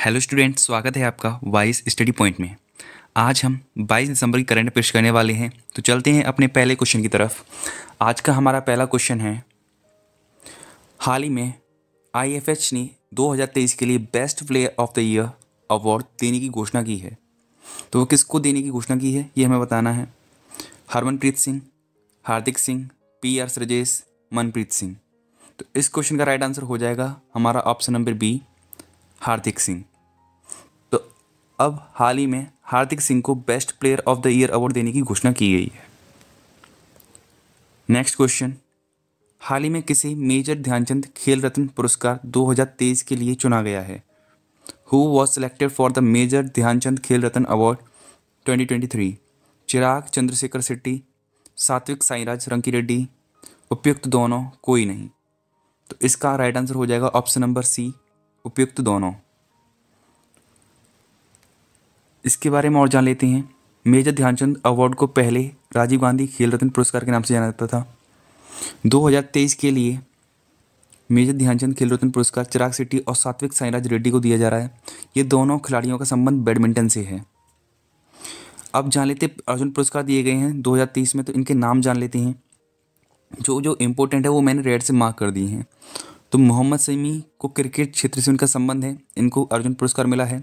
Hello student, स्वागत है आपका वाइस स्टडी पॉइंट में। आज हम 22 दिसंबर की करंट पेश करने वाले हैं। तो चलते हैं अपने पहले क्वेश्चन की तरफ। आज का हमारा पहला क्वेश्चन है, हाल ही में आईएफएच ने 2023 के लिए best player of the year award देने की घोषणा की है। तो वो किसको देने की घोषणा की है ये हमें बताना है। हरमनप्रीत सिंह, हार्दिक सिंह, PR श्रेयस, मनप्रीत सिंह। तो इस क्वेश्चन का राइट आंसर हो जाएगा हमारा ऑप्शन नंबर बी, हार्दिक सिंह। तो अब हाल ही में हार्दिक सिंह को best player of the year award देने की घोषणा की गई है। नेक्स्ट क्वेश्चन, हाल ही में किसे मेजर ध्यानचंद खेल रत्न पुरस्कार 2023 के लिए चुना गया है। Who was selected for the major Dhyanchand Khel Ratna award 2023? Chirag Chandrashekhar Shetty, Satwik Sairaj Rankireddy, उपयुक्त दोनों, कोई नहीं। तो इसका राइट आंसर हो जाएगा ऑप्शन नंबर सी, उपयुक्त दोनों। इसके बारे में और जान लेते हैं। मेजर ध्यानचंद अवार्ड को पहले राजीव गांधी खेल रत्न पुरस्कार के नाम से जाना जाता था। 2023 के लिए मेजर ध्यानचंद खेल रत्न पुरस्कार चिराग शेट्टी और सात्विक साईराज रेड्डी को दिया जा रहा है। ये दोनों खिलाड़ियों का संबंध बैडमिंटन से है। अब जान लेते अर्जुन पुरस्कार दिए गए हैं 2023 में, तो इनके नाम जान लेते हैं। जो जो इम्पोर्टेंट है वो मैंने रेड से मार्क कर दिए हैं। तो मोहम्मद शमी को क्रिकेट क्षेत्र से उनका संबंध है, इनको अर्जुन पुरस्कार मिला है।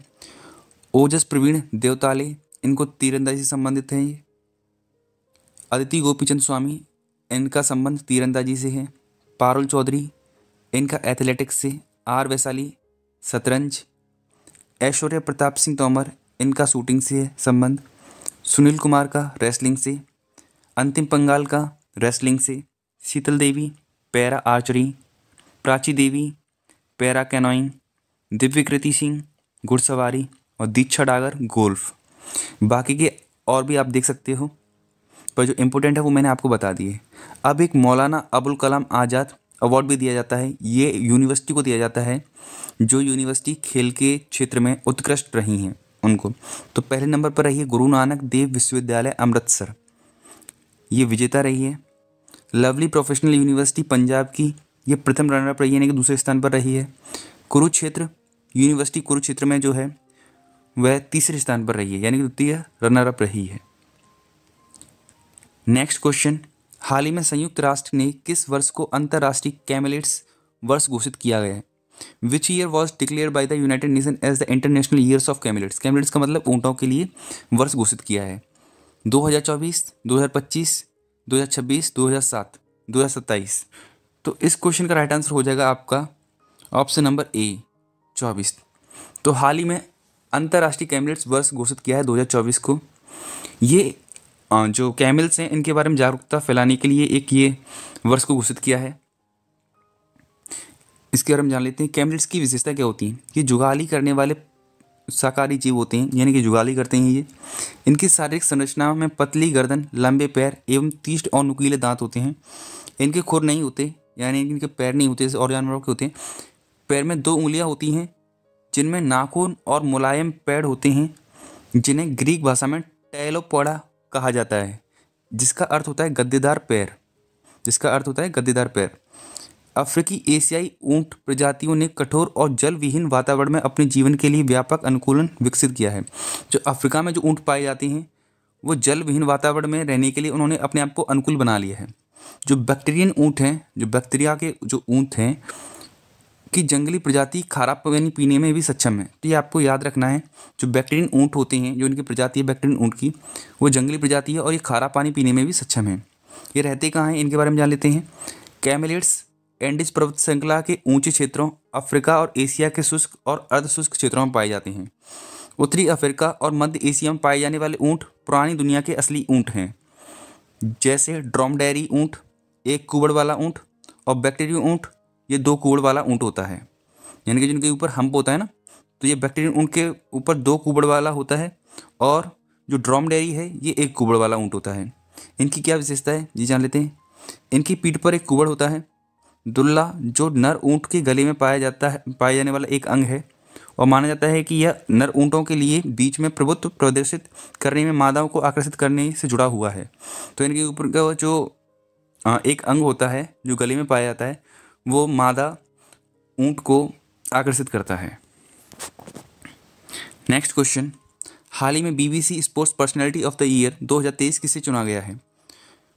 ओजस प्रवीण देवताले, इनको तीरंदाजी से संबंधित है। अदिति गोपीचंद स्वामी, इनका संबंध तीरंदाजी से है। पारुल चौधरी, इनका एथलेटिक्स से। आर वैशाली, शतरंज। ऐश्वर्या प्रताप सिंह तोमर, इनका शूटिंग से है संबंध। सुनील कुमार का रेसलिंग से। अंतिम पंगाल का रेसलिंग से। शीतल देवी, पैरा आर्चरी। प्राची देवी, पैरा कैनोइंग। दिव्यकृति सिंह, घुड़सवारी। और दीक्षा डागर, गोल्फ। बाकी के और भी आप देख सकते हो, पर जो इम्पोर्टेंट है वो मैंने आपको बता दिए। अब एक मौलाना अबुल कलाम आज़ाद अवार्ड भी दिया जाता है। ये यूनिवर्सिटी को दिया जाता है जो यूनिवर्सिटी खेल के क्षेत्र में उत्कृष्ट रही हैं उनको। तो पहले नंबर पर रही है गुरु नानक देव विश्वविद्यालय अमृतसर, ये विजेता रही है। लवली प्रोफेशनल यूनिवर्सिटी पंजाब की, ये प्रथम रनर अप रही है, यानी कि दूसरे स्थान पर रही है। कुरुक्षेत्र यूनिवर्सिटी कुरुक्षेत्र में जो है वह तीसरे स्थान पर रही है, यानी कि द्वितीय रनर अप रही है। नेक्स्ट क्वेश्चन, हाल ही में संयुक्त राष्ट्र ने किस वर्ष को अंतर्राष्ट्रीय कैमलिड्स वर्ष घोषित किया गया है। Which year was declared by the United Nation as the international years of camelids. Camelids का मतलब ऊँटों के लिए वर्ष घोषित किया है। 2024, 2025, 2026, 2007, 2027। तो इस क्वेश्चन का राइट आंसर हो जाएगा आपका ऑप्शन नंबर ए, 24। तो हाल ही में अंतर्राष्ट्रीय कैमलिड्स वर्ष घोषित किया है 2024 को। ये जो कैमल्स हैं इनके बारे में जागरूकता फैलाने के लिए एक ये वर्ष को घोषित किया है। इसके बारे में जान लेते हैं। कैमलिड्स की विशेषता क्या होती है। ये जुगाली करने वाले शाकाहारी जीव होते हैं, यानी कि जुगाली करते हैं ये। इनकी शारीरिक संरचना में पतली गर्दन, लंबे पैर एवं तीक्ष्ण और नुकीले दांत होते हैं। इनके खुर नहीं होते, यानी इनके पैर नहीं होते जैसे और जानवरों के होते हैं। पैर में 2 उंगलियां होती हैं जिनमें नाखून और मुलायम पैड होते हैं, जिन्हें ग्रीक भाषा में टेलोपोडा कहा जाता है, जिसका अर्थ होता है गद्देदार पैर। अफ्रीकी एशियाई ऊंट प्रजातियों ने कठोर और जल विहीन वातावरण में अपने जीवन के लिए व्यापक अनुकूलन विकसित किया है। जो अफ्रीका में जो ऊंट पाए जाते हैं वो जल विहीन वातावरण में रहने के लिए उन्होंने अपने आप को अनुकूल बना लिया है। जो बैक्टीरियन ऊंट हैं, जो बैक्टीरिया के जो ऊंट हैं कि जंगली प्रजाति खारा पानी पीने में भी सक्षम है। तो ये आपको याद रखना है। जो बैक्टीरियन ऊंट होते हैं, जो इनकी प्रजाति है बैक्टीरियन ऊंट की, वो जंगली प्रजाति है और ये खारा पानी पीने में भी सक्षम है। ये रहते कहाँ हैं इनके बारे में जान लेते हैं। कैमलिड्स एंडीज पर्वत श्रृंखला के ऊंचे क्षेत्रों, अफ्रीका और एशिया के शुष्क और अर्धशुष्क क्षेत्रों में पाए जाते हैं। उत्तरी अफ्रीका और मध्य एशिया में पाए जाने वाले ऊंट पुरानी दुनिया के असली ऊंट हैं, जैसे ड्रोमेडेरी ऊंट, 1 कुबड़ वाला ऊंट, और बैक्टीरियन ऊंट, ये 2 कुबड़ वाला ऊंट होता है। यानी कि जिनके ऊपर हम्प होता है ना, तो ये बैक्टीरियन ऊंट के ऊपर 2 कुबड़ वाला होता है, और जो ड्रोमेडेरी है ये 1 कुबड़ वाला ऊंट होता है। इनकी क्या विशेषता है जी जान लेते हैं। इनकी पीठ पर एक कुबड़ होता है। दुल्ला, जो नर ऊंट के गले में पाया जाने वाला एक अंग है, और माना जाता है कि यह नर ऊंटों के लिए बीच में प्रभुत्व प्रदर्शित करने में मादाओं को आकर्षित करने से जुड़ा हुआ है। तो इनके ऊपर का जो एक अंग होता है जो गले में पाया जाता है, वो मादा ऊंट को आकर्षित करता है। नेक्स्ट क्वेश्चन, हाल ही में BBC sports personality of the year 2023 किसे चुना गया है?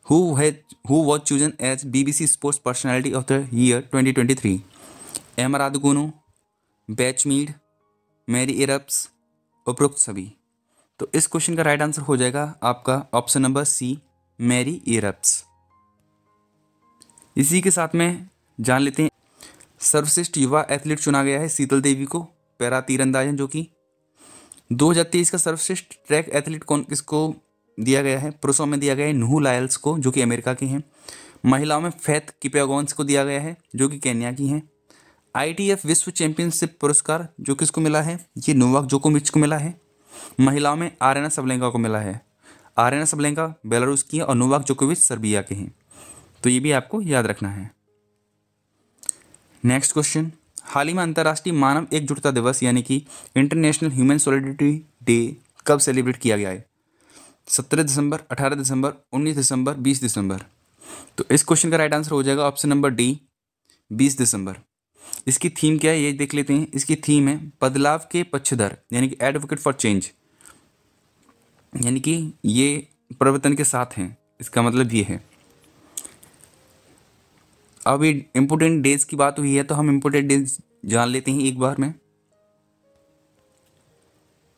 Who was chosen as BBC sports personality of the year 2023? Emma Raducanu, Beth Mead, Mary Earps, उपरोक्त सभी। तो इस क्वेश्चन का राइट आंसर हो जाएगा आपका ऑप्शन नंबर सी, मैरी एरप्स। इसी के साथ में जान लेते हैं, सर्वश्रेष्ठ युवा एथलीट चुना गया है शीतल देवी को, पैरा तीरंदाज हैं जो कि। 2023 का सर्वश्रेष्ठ ट्रैक एथलीट किसको दिया गया है? पुरुषों में दिया गया है नुहू लायल्स को, जो कि अमेरिका के हैं। महिलाओं में फैथ किपियागोन्स को दिया गया है, जो कि केन्या की हैं। ITF विश्व चैंपियनशिप पुरस्कार जो किसको मिला है? ये नोवाक जोकोविच को मिला है। महिलाओं में आरेना सबलेंका को मिला है। आरेना सबलेंका बेलारूस की है और नोवाक जोकोविच सर्बिया के हैं। तो ये भी आपको याद रखना है। नेक्स्ट क्वेश्चन, हाल ही में अंतर्राष्ट्रीय मानव एकजुटता दिवस यानी कि इंटरनेशनल ह्यूमन सॉलिडरिटी डे कब सेलिब्रेट किया गया है? 17 दिसंबर, 18 दिसंबर, 19 दिसंबर, 20 दिसंबर। तो इस क्वेश्चन का राइट आंसर हो जाएगा ऑप्शन नंबर डी, 20 दिसंबर। इसकी थीम क्या है ये देख लेते हैं। इसकी थीम है बदलाव के पक्षधर यानी कि एडवोकेट फॉर चेंज, यानी कि ये परिवर्तन के साथ हैं, इसका मतलब ये है। अब ये इम्पोर्टेंट डेज की बात हुई है तो हम इम्पोर्टेंट डेज जान लेते हैं एक बार में।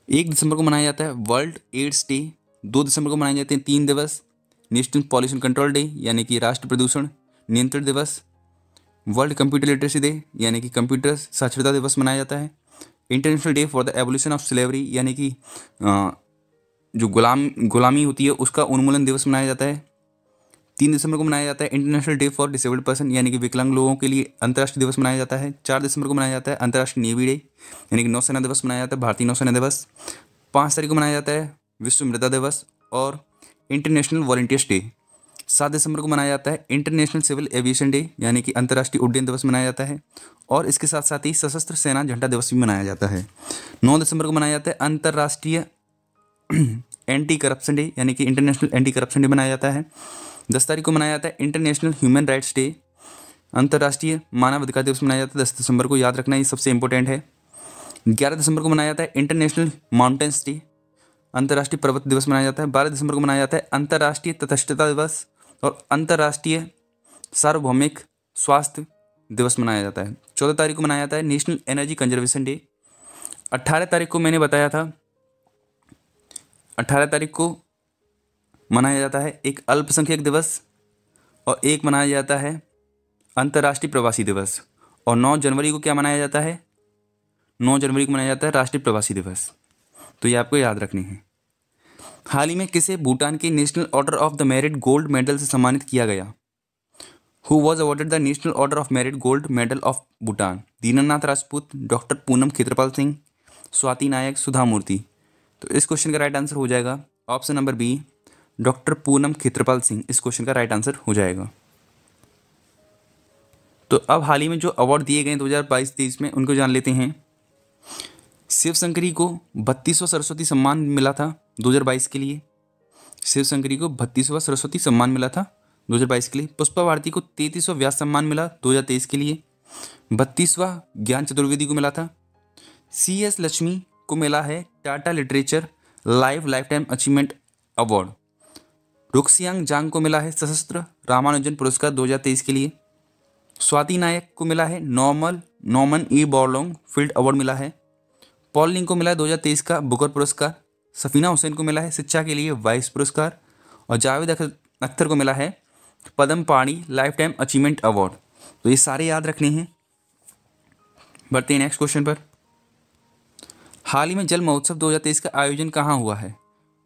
1 दिसंबर को मनाया जाता है वर्ल्ड एड्स डे। 2 दिसंबर को मनाए जाते हैं 3 दिवस, नेशनल पॉल्यूशन कंट्रोल डे यानी कि राष्ट्रीय प्रदूषण नियंत्रण दिवस। वर्ल्ड कंप्यूटर लिटरेसी डे यानी कि कंप्यूटर साक्षरता दिवस मनाया जाता है। International day for the evolution of slavery यानी कि जो गुलामी होती है उसका उन्मूलन दिवस मनाया जाता है। 3 दिसंबर को मनाया जाता है international day for disabled person यानी कि विकलांग लोगों के लिए अंतर्राष्ट्रीय दिवस मनाया जाता है। 4 दिसंबर को मनाया जाता है अंतर्राष्ट्रीय नेवी डे यानी कि नौसेना दिवस मनाया जाता है, भारतीय नौसेना दिवस। 5 तारीख को मनाया जाता है विश्व मृदा दिवस और इंटरनेशनल वॉलंटियर्स डे। 7 दिसंबर को मनाया जाता है इंटरनेशनल सिविल एविएशन डे यानी कि अंतर्राष्ट्रीय उड्डयन दिवस मनाया जाता है और इसके साथ साथ ही सशस्त्र सेना झंडा दिवस भी मनाया जाता है। 9 दिसंबर को मनाया जाता है अंतर्राष्ट्रीय एंटी करप्शन डे यानी कि इंटरनेशनल एंटी करप्शन डे मनाया जाता है। 10 तारीख को मनाया जाता है इंटरनेशनल ह्यूमन राइट्स डे, अंतर्राष्ट्रीय मानव अधिकार दिवस मनाया जाता है 10 दिसंबर को, याद रखना ये सबसे इंपॉर्टेंट है। 11 दिसंबर को मनाया जाता है इंटरनेशनल माउंटेन्स डे, अंतर्राष्ट्रीय पर्वत दिवस मनाया जाता है। 12 दिसंबर को मनाया जाता है अंतर्राष्ट्रीय तटस्थता दिवस और अंतर्राष्ट्रीय सार्वभौमिक स्वास्थ्य दिवस मनाया जाता है। 14 तारीख को मनाया जाता है नेशनल एनर्जी कंजर्वेशन डे। 18 तारीख को मैंने बताया था, 18 तारीख को मनाया जाता है एक अल्पसंख्यक दिवस और एक मनाया जाता है अंतर्राष्ट्रीय प्रवासी दिवस। और 9 जनवरी को क्या मनाया जाता है? 9 जनवरी को मनाया जाता है राष्ट्रीय प्रवासी दिवस। तो ये आपको याद रखनी है। हाल ही में किसे भूटान के national order of the merit gold medal से सम्मानित किया गया? Who was awarded the national order of merit gold medal of Bhutan? Deenanath Rajput, doctor Poonam Khetrapal Singh, Swati Nayak, Sudha Murthy. तो इस क्वेश्चन का राइट आंसर हो जाएगा option number B, doctor Poonam Khetrapal Singh. इस क्वेश्चन का राइट आंसर हो जाएगा। तो अब हाल ही में जो अवार्ड दिए गए 2022-23 में उनको जान लेते हैं। शिवशंकरी को 32वां सरस्वती सम्मान मिला था 2022 के लिए। शिवशंकरी को 32वां सरस्वती सम्मान मिला था 2022 के लिए। पुष्पा भारती को 33वां व्यास सम्मान मिला 2023 के लिए। 32वां ज्ञान चतुर्वेदी को मिला था। CS लक्ष्मी को मिला है Tata literature life time achievement award. रुक्सियांग जांग को मिला है सशस्त्र रामानुजन पुरस्कार 2023 के लिए। स्वाति नायक को मिला है नॉर्मन ई बोरलॉन्ग फील्ड अवार्ड मिला है। पॉल लिंग को मिला है 2023 का बुकर पुरस्कार। सफीना हुसैन को मिला है शिक्षा के लिए वाइस पुरस्कार और जावेद अख्तर को मिला है पद्म पाणी लाइफ टाइम अचीवमेंट अवार्ड। तो ये सारे याद रखने हैं। बढ़ते हैं नेक्स्ट क्वेश्चन पर। हाल ही में जल महोत्सव 2023 का आयोजन कहाँ हुआ है?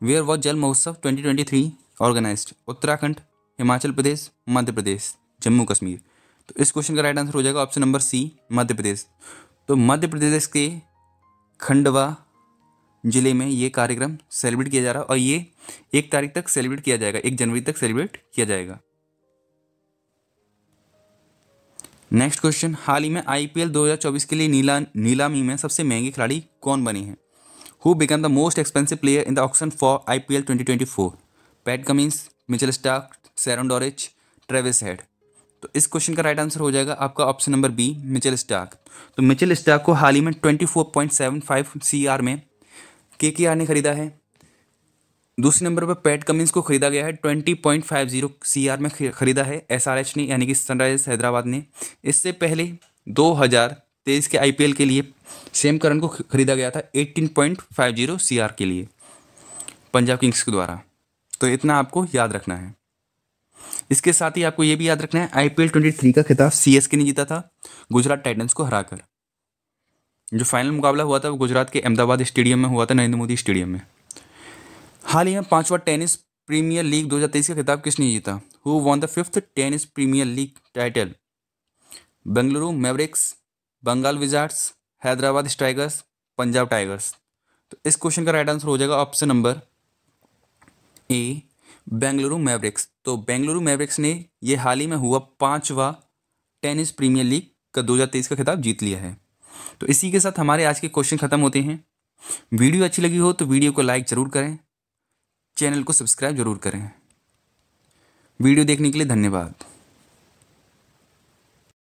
वेयर वॉज जल महोत्सव 2023 ऑर्गेनाइज्ड? उत्तराखंड, हिमाचल प्रदेश, मध्य प्रदेश, जम्मू कश्मीर। तो इस क्वेश्चन का राइट आंसर हो जाएगा option number C, Madhya Pradesh. तो मध्य प्रदेश के खंडवा जिले में ये कार्यक्रम सेलिब्रेट किया जा रहा है और ये 1 तारीख तक सेलिब्रेट किया जाएगा, 1 जनवरी तक सेलिब्रेट किया जाएगा। नेक्स्ट क्वेश्चन, हाल ही में IPL 2024 के लिए नीलामी में सबसे महंगे खिलाड़ी कौन बने हैं? Who become the most expensive player in the auction for IPL 2024? Pat Cummins, Mitchell Starc, शेरन डॉरिच, ट्रेविस हेड। तो इस क्वेश्चन का राइट आंसर हो जाएगा आपका option number B, Mitchell Starc. तो मिचेल स्टार्क को हाल ही में 24.75 CR में केकेआर ने खरीदा है। दूसरे नंबर पर पैट कमिंस को खरीदा गया है, 20.50 CR में खरीदा है SRH ने, यानी कि सनराइजर्स हैदराबाद ने। इससे पहले 2023 के IPL के लिए सैम करन को खरीदा गया था 18.50 CR के लिए पंजाब किंग्स के द्वारा। तो इतना आपको याद रखना है। इसके साथ ही आपको ये भी याद रखना है IPL 23 का खिताब CSK ने जीता था गुजरात टाइटंस को हराकर। जो फाइनल मुकाबला हुआ था वो गुजरात के अहमदाबाद स्टेडियम में हुआ था, नरेंद्र मोदी स्टेडियम में। हाल ही में 5वां टेनिस प्रीमियर लीग 2023 का खिताब किसने जीता? Who won the 5th Tennis Premier League title? Bengaluru Mavericks, Bengal Wizards, Hyderabad Strikers, Punjab Tigers. तो इस क्वेश्चन का राइट आंसर हो जाएगा option number A, Bengaluru Mavericks. तो बेंगलुरु मैवरिक्स ने ये हाल ही में हुआ 5वां टेनिस प्रीमियर लीग का 2023 का खिताब जीत लिया है। तो इसी के साथ हमारे आज के क्वेश्चन खत्म होते हैं। वीडियो अच्छी लगी हो तो वीडियो को लाइक ज़रूर करें, चैनल को सब्सक्राइब जरूर करें। वीडियो देखने के लिए धन्यवाद।